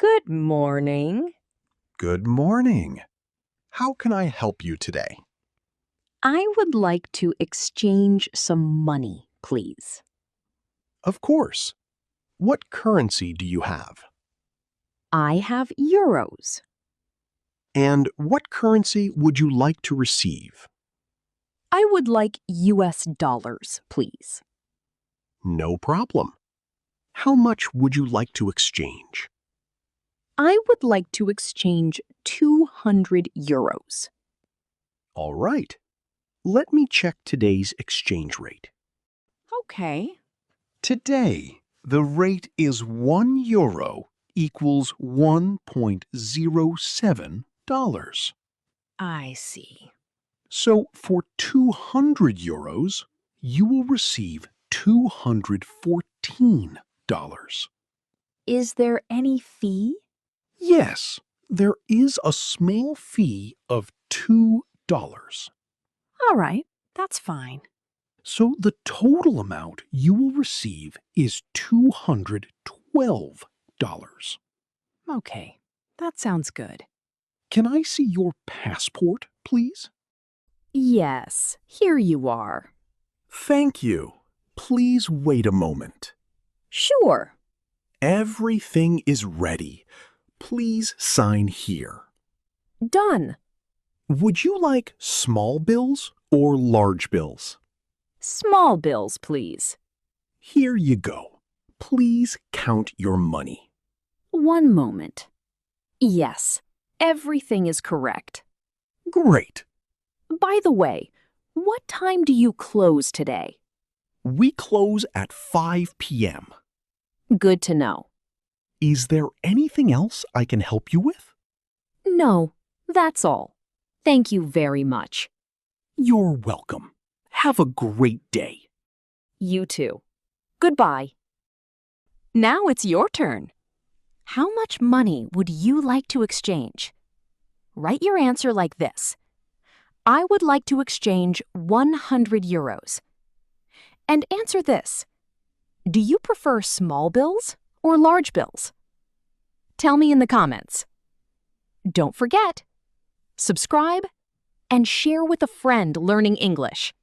Good morning. Good morning. How can I help you today? I would like to exchange some money, please. Of course. What currency do you have? I have euros. And what currency would you like to receive? I would like US dollars, please. No problem. How much would you like to exchange? I would like to exchange 200 euros. All right. Let me check today's exchange rate. Okay. Today, the rate is €1 equals $1.07. I see. So for €200, you will receive $214. Is there any fee? Yes, there is a small fee of $2. All right, that's fine. So the total amount you will receive is $212. Okay, that sounds good. Can I see your passport, please? Yes, here you are. Thank you. Please wait a moment. Sure. Everything is ready. Please sign here. Done. Would you like small bills or large bills? Small bills, please. Here you go. Please count your money. One moment. Yes, everything is correct. Great. By the way, what time do you close today? We close at 5 p.m. Good to know. Is there anything else I can help you with? No, that's all. Thank you very much. You're welcome. Have a great day. You too. Goodbye. Now it's your turn. How much money would you like to exchange? Write your answer like this. I would like to exchange 100 euros. And answer this. Do you prefer small bills or large bills? Tell me in the comments. Don't forget, subscribe and share with a friend learning English.